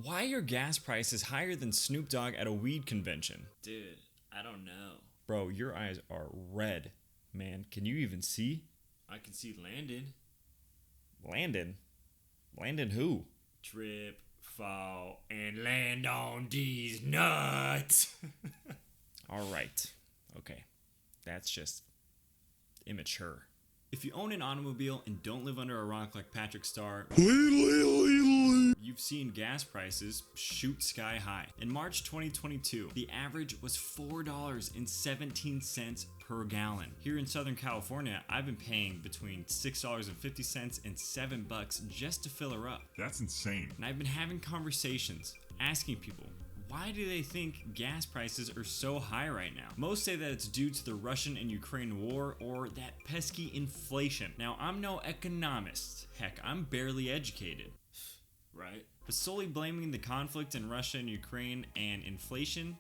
Why are gas prices higher than Snoop Dogg at a weed convention? Dude, I don't know. Bro, your eyes are red, man. Can you even see? I can see Landon. Landon? Landon who? Trip, fall, and land on these nuts. Alright. Okay. That's just immature. If you own an automobile and don't live under a rock like Patrick Star, you've seen gas prices shoot sky high. In March 2022, the average was $4.17 per gallon. Here in Southern California, I've been paying between $6.50 and $7 just to fill her up. That's insane. And I've been having conversations, asking people, why do they think gas prices are so high right now? Most say that it's due to the Russian and Ukraine war or that pesky inflation. Now, I'm no economist. Heck, I'm barely educated. right? But solely blaming the conflict in Russia and Ukraine and inflation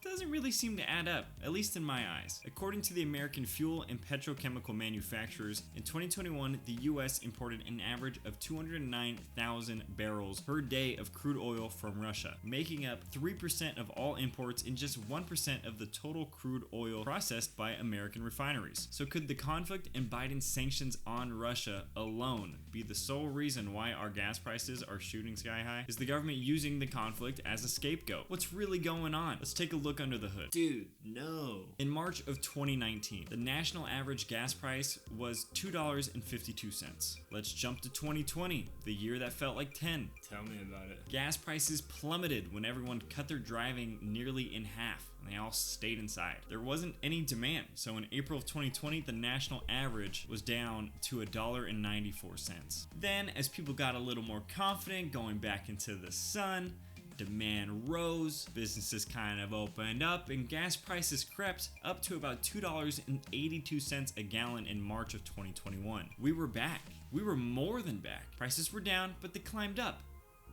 doesn't really seem to add up, at least in my eyes. According to the American Fuel and Petrochemical Manufacturers, in 2021, the US imported an average of 209,000 barrels per day of crude oil from Russia, making up 3% of all imports and just 1% of the total crude oil processed by American refineries. So could the conflict and Biden's sanctions on Russia alone be the sole reason why our gas prices are shooting sky high? Is the government using the conflict as a scapegoat? What's really going on? Let's take a look under the hood. Dude, no. In March of 2019, the national average gas price was $2.52. Let's jump to 2020, the year that felt like 10. Tell me about it. Gas prices plummeted when everyone cut their driving nearly in half, and they all stayed inside. There wasn't any demand, so in April of 2020, the national average was down to $1.94. Then, as people got a little more confident going back into the sun, demand rose, businesses kind of opened up, and gas prices crept up to about $2.82 a gallon in March of 2021. We were back. We were more than back. Prices were down, but they climbed up.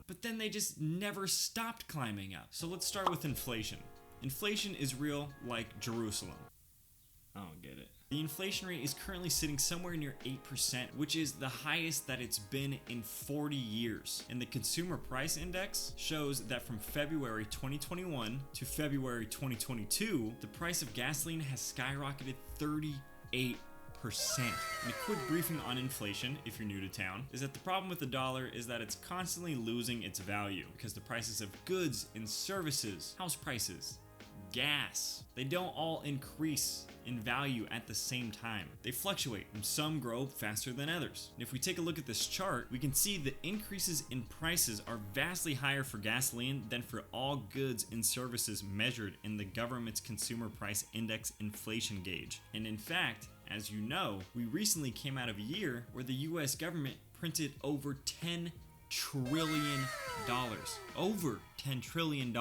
But then they just never stopped climbing up. So let's start with inflation. Inflation is real like Jerusalem. I don't get it. The inflation rate is currently sitting somewhere near 8%, which is the highest that it's been in 40 years. And the Consumer Price Index shows that from February 2021 to February 2022, the price of gasoline has skyrocketed 38%. And a quick briefing on inflation, if you're new to town, is that the problem with the dollar is that it's constantly losing its value because the prices of goods and services, house prices, gas, they don't all increase in value at the same time. They fluctuate, and some grow faster than others. And if we take a look at this chart, we can see the increases in prices are vastly higher for gasoline than for all goods and services measured in the government's Consumer Price Index inflation gauge. And in fact, as you know, we recently came out of a year where the US government printed over $10 trillion. Over $10 trillion.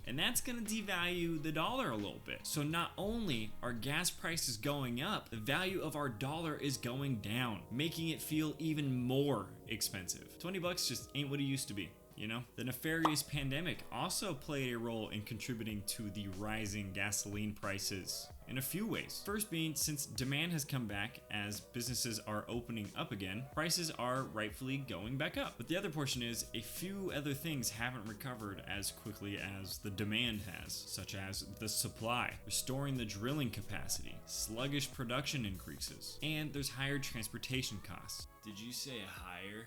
And that's going to devalue the dollar a little bit. So not only are gas prices going up, the value of our dollar is going down, making it feel even more expensive. $20 just ain't what it used to be. You know, the nefarious pandemic also played a role in contributing to the rising gasoline prices in a few ways. First being, since demand has come back as businesses are opening up again, prices are rightfully going back up. But the other portion is a few other things haven't recovered as quickly as the demand has, such as the supply, restoring the drilling capacity, sluggish production increases, and there's higher transportation costs. Did you say higher?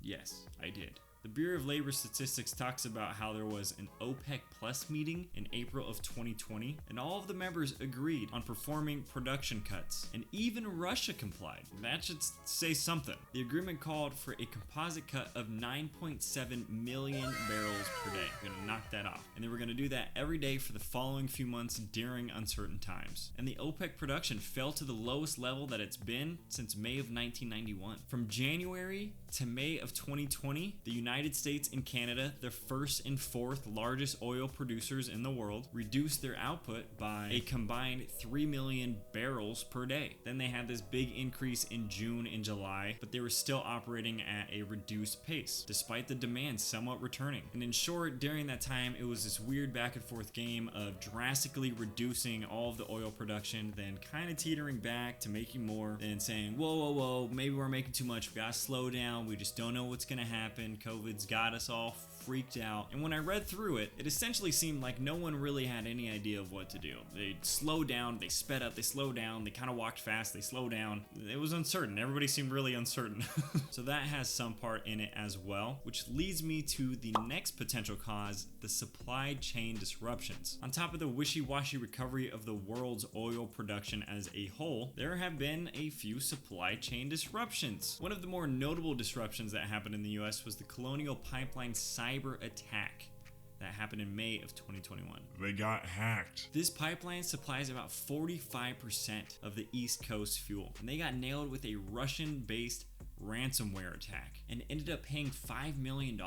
Yes, I did. The Bureau of Labor Statistics talks about how there was an OPEC Plus meeting in April of 2020, and all of the members agreed on performing production cuts, and even Russia complied. That should say something. The agreement called for a composite cut of 9.7 million barrels per day. We're gonna knock that off. And they were gonna do that every day for the following few months during uncertain times. And the OPEC production fell to the lowest level that it's been since May of 1991. From January to May of 2020, the United States and Canada, the first and fourth largest oil producers in the world, reduced their output by a combined 3 million barrels per day. Then they had this big increase in June and July, but they were still operating at a reduced pace, despite the demand somewhat returning. And in short, during that time, it was this weird back and forth game of drastically reducing all of the oil production, then kind of teetering back to making more, then saying, whoa, maybe we're making too much, we gotta slow down, we just don't know what's gonna happen, COVID's got us all freaked out, and when I read through it, it essentially seemed like no one really had any idea of what to do. They slowed down, they sped up, they slowed down, they kind of walked fast, they slowed down. It was uncertain. Everybody seemed really uncertain. So that has some part in it as well, which leads me to the next potential cause, the supply chain disruptions. On top of the wishy-washy recovery of the world's oil production as a whole, there have been a few supply chain disruptions. One of the more notable disruptions that happened in the US was the Colonial Pipeline cyber attack that happened in May of 2021. They got hacked. This pipeline supplies about 45% of the East Coast fuel, and they got nailed with a Russian-based ransomware attack and ended up paying $5 million.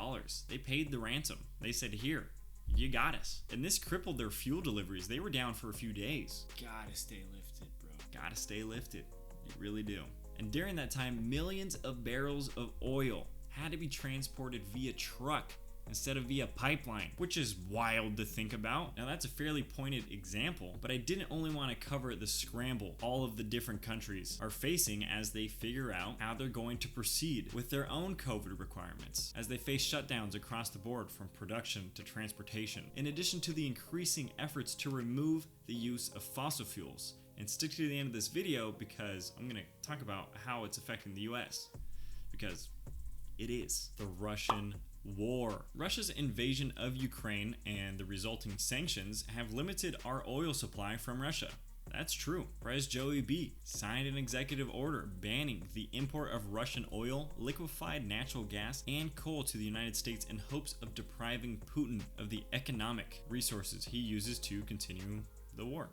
They paid the ransom. They said, here, you got us. And this crippled their fuel deliveries. They were down for a few days. Gotta stay lifted, bro. Gotta stay lifted. You really do. And during that time, millions of barrels of oil had to be transported via truck instead of via pipeline, which is wild to think about. Now that's a fairly pointed example, but I didn't only want to cover the scramble all of the different countries are facing as they figure out how they're going to proceed with their own COVID requirements, as they face shutdowns across the board from production to transportation, in addition to the increasing efforts to remove the use of fossil fuels. And stick to the end of this video because I'm going to talk about how it's affecting the US, because it is the Russian war. Russia's invasion of Ukraine and the resulting sanctions have limited our oil supply from Russia. That's true. Pres Joey B signed an executive order banning the import of Russian oil, liquefied natural gas, and coal to the United States in hopes of depriving Putin of the economic resources he uses to continue the war.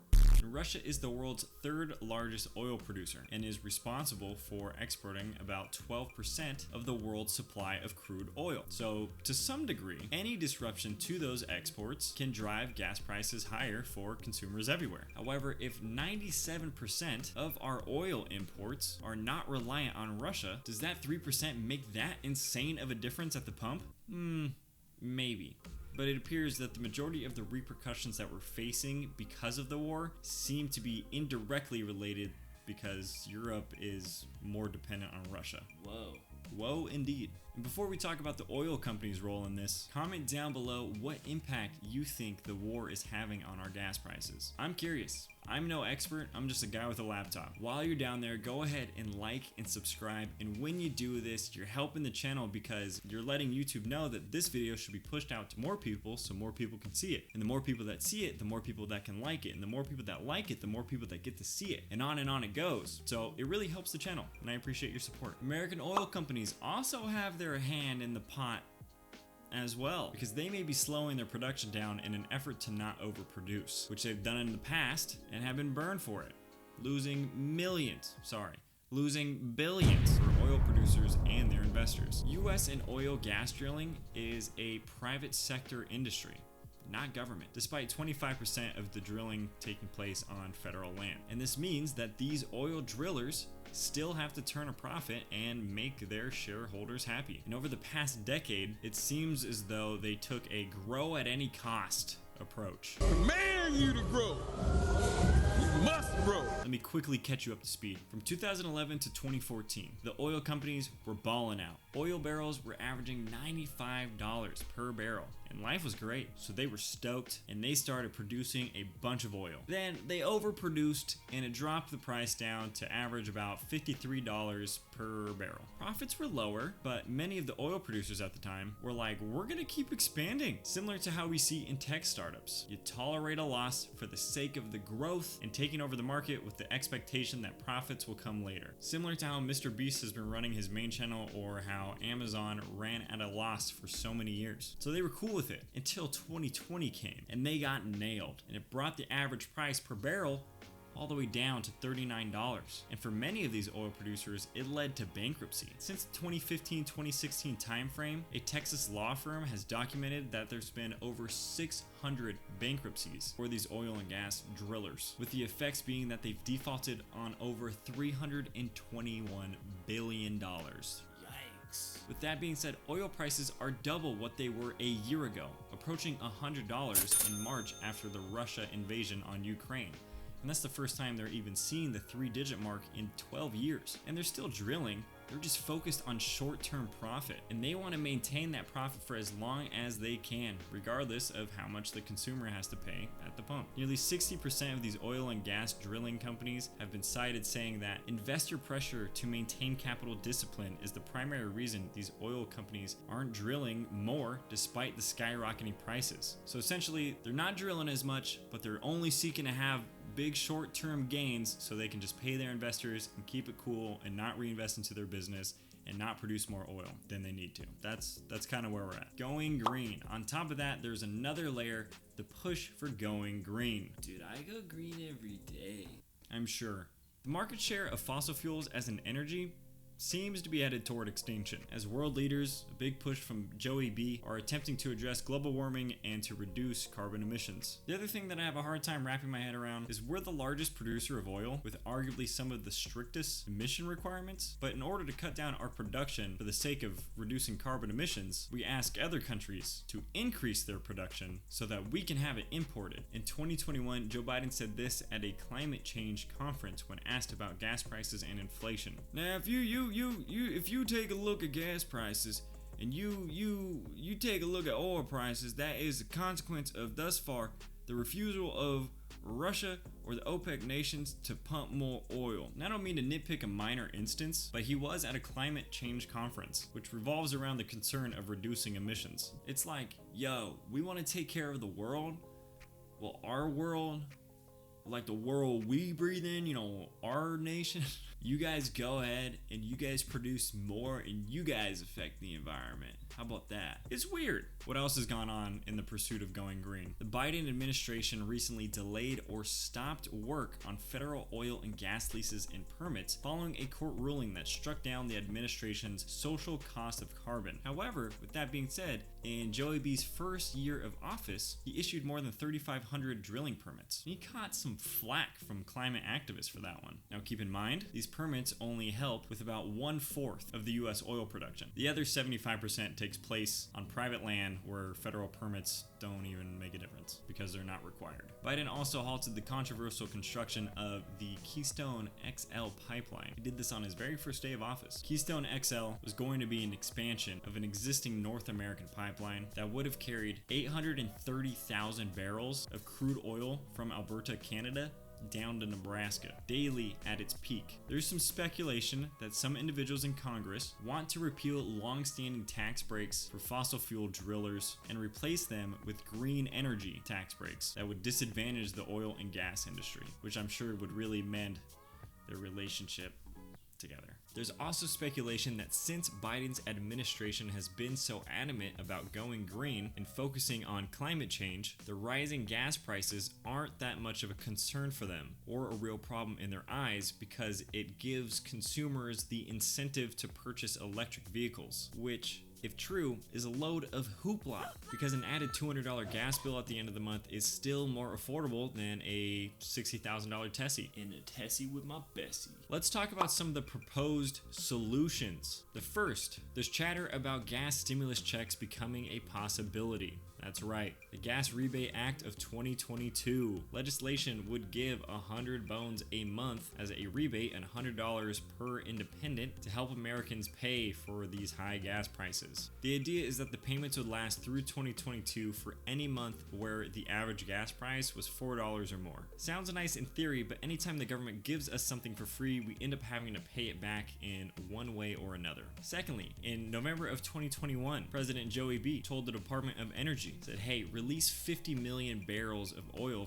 Russia is the world's third largest oil producer and is responsible for exporting about 12% of the world's supply of crude oil. So to some degree, any disruption to those exports can drive gas prices higher for consumers everywhere. However, if 97% of our oil imports are not reliant on Russia, does that 3% make that insane of a difference at the pump? Maybe. But it appears that the majority of the repercussions that we're facing because of the war seem to be indirectly related because Europe is more dependent on Russia. Whoa indeed. And before we talk about the oil company's role in this, comment down below what impact you think the war is having on our gas prices. I'm curious. I'm no expert, I'm just a guy with a laptop. While you're down there, go ahead and like and subscribe, and when you do this, you're helping the channel because you're letting YouTube know that this video should be pushed out to more people so more people can see it. And the more people that see it, the more people that can like it. And the more people that like it, the more people that get to see it. And on it goes. So it really helps the channel, and I appreciate your support. American oil companies also have their hand in the pot as well, because they may be slowing their production down in an effort to not overproduce, which they've done in the past and have been burned for it, losing billions for oil producers and their investors. US and oil gas drilling is a private sector industry, not government, despite 25% of the drilling taking place on federal land. And this means that these oil drillers still have to turn a profit and make their shareholders happy. And over the past decade, it seems as though they took a grow at any cost approach. Command you to grow. You must grow. Let me quickly catch you up to speed. From 2011 to 2014, the oil companies were balling out. Oil barrels were averaging $95 per barrel, and life was great. So they were stoked, and they started producing a bunch of oil. Then they overproduced, and it dropped the price down to average about $53 per barrel. Profits were lower, but many of the oil producers at the time were like, we're gonna keep expanding. Similar to how we see in tech startups. You tolerate a loss for the sake of the growth and taking over the market with the expectation that profits will come later. Similar to how Mr. Beast has been running his main channel, or how Amazon ran at a loss for so many years. So they were cool with it until 2020 came, and they got nailed, and it brought the average price per barrel all the way down to $39. And for many of these oil producers, it led to bankruptcy. Since the 2015-2016 timeframe, a Texas law firm has documented that there's been over 600 bankruptcies for these oil and gas drillers, with the effects being that they've defaulted on over $321 billion. With that being said, oil prices are double what they were a year ago, approaching $100 in March after the Russia invasion on Ukraine. And that's the first time they're even seeing the 3-digit mark in 12 years. And they're still drilling, They're just focused on short-term profit, and they want to maintain that profit for as long as they can, regardless of how much the consumer has to pay at the pump. Nearly 60% of these oil and gas drilling companies have been cited saying that investor pressure to maintain capital discipline is the primary reason these oil companies aren't drilling more despite the skyrocketing prices. So essentially, they're not drilling as much, but they're only seeking to have big short-term gains so they can just pay their investors and keep it cool and not reinvest into their business and not produce more oil than they need to. That's kind of where we're at. Going green. On top of that, there's another layer, the push for going green. Dude, I go green every day. I'm sure. The market share of fossil fuels as an energy seems to be headed toward extinction. As world leaders, a big push from Joey B are attempting to address global warming and to reduce carbon emissions. The other thing that I have a hard time wrapping my head around is we're the largest producer of oil with arguably some of the strictest emission requirements, but in order to cut down our production for the sake of reducing carbon emissions, we ask other countries to increase their production so that we can have it imported. In 2021, Joe Biden said this at a climate change conference when asked about gas prices and inflation. Now, if you take a look at gas prices and you take a look at oil prices, that is a consequence of thus far the refusal of Russia or the OPEC nations to pump more oil. And I don't mean to nitpick a minor instance, but he was at a climate change conference, which revolves around the concern of reducing emissions. It's like, yo, we want to take care of the world. Well, our world, like the world we breathe in, you know, our nation. You guys go ahead and you guys produce more and you guys affect the environment. How about that? It's weird. What else has gone on in the pursuit of going green? The Biden administration recently delayed or stopped work on federal oil and gas leases and permits following a court ruling that struck down the administration's social cost of carbon. However, with that being said, in Joey B's first year of office, he issued more than 3,500 drilling permits. He caught some flack from climate activists for that one. Now keep in mind, these permits only help with about 1/4 of the US oil production. The other 75% takes place on private land where federal permits don't even make a difference because they're not required. Biden also halted the controversial construction of the Keystone XL Pipeline. He did this on his very first day of office. Keystone XL was going to be an expansion of an existing North American pipeline that would have carried 830,000 barrels of crude oil from Alberta, Canada, down to Nebraska daily at its peak. There's some speculation that some individuals in Congress want to repeal long-standing tax breaks for fossil fuel drillers and replace them with green energy tax breaks that would disadvantage the oil and gas industry, which I'm sure would really mend their relationship together. There's also speculation that since Biden's administration has been so adamant about going green and focusing on climate change, the rising gas prices aren't that much of a concern for them or a real problem in their eyes because it gives consumers the incentive to purchase electric vehicles, which, if true, is a load of hoopla because an added $200 gas bill at the end of the month is still more affordable than a $60,000 Tessie. In a Tessie with my Bessie. Let's talk about some of the proposed solutions. The first, there's chatter about gas stimulus checks becoming a possibility. That's right, the Gas Rebate Act of 2022. Legislation would give 100 bones a month as a rebate and $100 per independent to help Americans pay for these high gas prices. The idea is that the payments would last through 2022 for any month where the average gas price was $4 or more. Sounds nice in theory, but anytime the government gives us something for free, we end up having to pay it back in one way or another. Secondly, in November of 2021, President Joey B told the Department of Energy, said, hey, release 50 million barrels of oil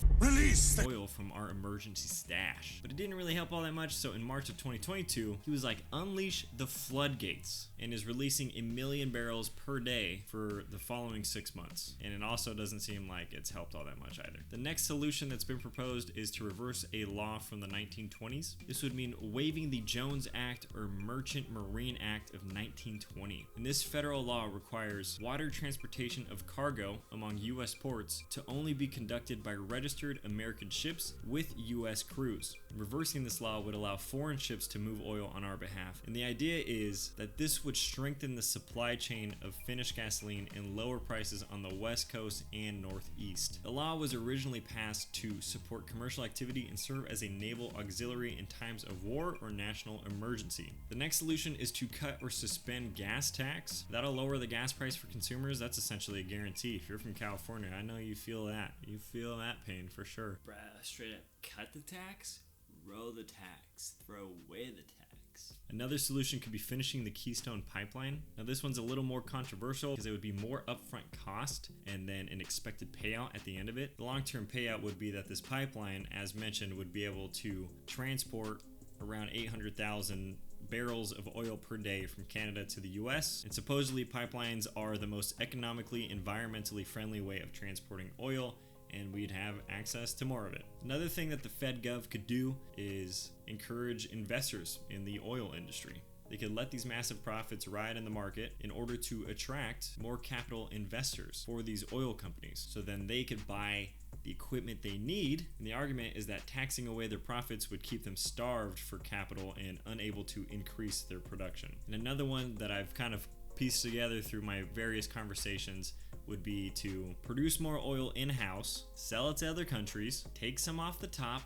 from our emergency stash. But it didn't really help all that much, so in March of 2022, he was like, unleash the floodgates, and is releasing 1 million barrels per day for the following 6 months. And it also doesn't seem like it's helped all that much either. The next solution that's been proposed is to reverse a law from the 1920s. This would mean waiving the Jones Act or Merchant Marine Act of 1920. And this federal law requires water transportation of cargo cargo among U.S. ports to only be conducted by registered American ships with U.S. crews. Reversing this law would allow foreign ships to move oil on our behalf. And the idea is that this would strengthen the supply chain of finished gasoline and lower prices on the West Coast and Northeast. The law was originally passed to support commercial activity and serve as a naval auxiliary in times of war or national emergency. The next solution is to cut or suspend gas tax. That'll lower the gas price for consumers. That's essentially a guarantee. If you're from California, I know you feel that. You feel that pain for sure. Bruh, straight up cut the tax, roll the tax, throw away the tax. Another solution could be finishing the Keystone Pipeline. Now this one's a little more controversial because it would be more upfront cost and then an expected payout at the end of it. The long-term payout would be that this pipeline, as mentioned, would be able to transport around 800,000 barrels of oil per day from Canada to the US. And supposedly pipelines are the most economically, environmentally friendly way of transporting oil, and we'd have access to more of it. Another thing that the FedGov could do is encourage investors in the oil industry. They could let these massive profits ride in the market in order to attract more capital investors for these oil companies. So then they could buy the equipment they need. And the argument is that taxing away their profits would keep them starved for capital and unable to increase their production. And another one that I've kind of pieced together through my various conversations would be to produce more oil in-house, sell it to other countries, take some off the top,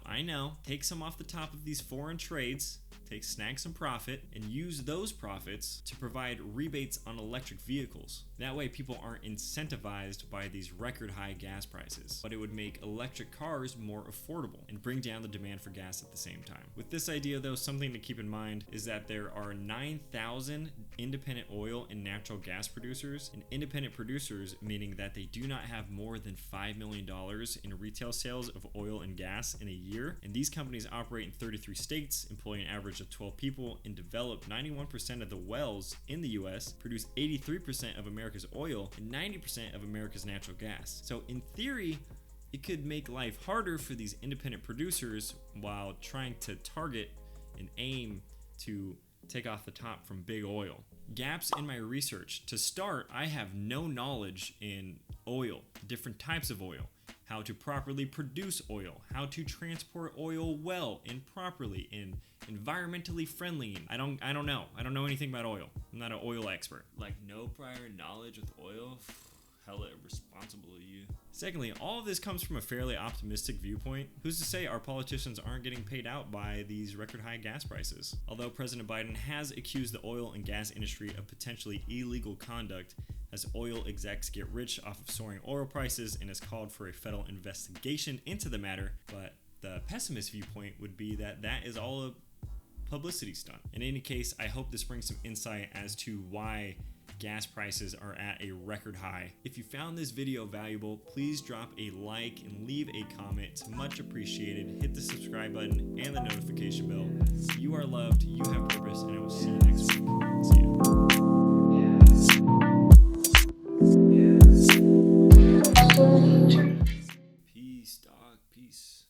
take some off the top of these foreign trades, snag some profit, and use those profits to provide rebates on electric vehicles. That way people aren't incentivized by these record high gas prices, but it would make electric cars more affordable and bring down the demand for gas at the same time. With this idea though, something to keep in mind is that there are 9,000 independent oil and natural gas producers, and independent producers meaning that they do not have more than $5 million in retail sales of oil and gas in a year. And these companies operate in 33 states, employ an average of 12 people, and develop 91% of the wells in the US, produce 83% of America's oil and 90% of America's natural gas. So in theory, it could make life harder for these independent producers while trying to target and aim to take off the top from big oil. Gaps in my research. To start, I have no knowledge in oil, different types of oil, how to properly produce oil, how to transport oil well and properly and environmentally friendly. I don't know. I don't know anything about oil. I'm not an oil expert. Like no prior knowledge with oil? Hella irresponsible of you. Secondly, all of this comes from a fairly optimistic viewpoint. Who's to say our politicians aren't getting paid out by these record high gas prices? Although President Biden has accused the oil and gas industry of potentially illegal conduct as oil execs get rich off of soaring oil prices and has called for a federal investigation into the matter, but the pessimist viewpoint would be that that is all a publicity stunt. In any case, I hope this brings some insight as to why gas prices are at a record high. If you found this video valuable, please drop a like and leave a comment. It's much appreciated. Hit the subscribe button and the notification bell. You are loved, you have purpose, and I will see you next week. See ya. Peace, dog. Peace.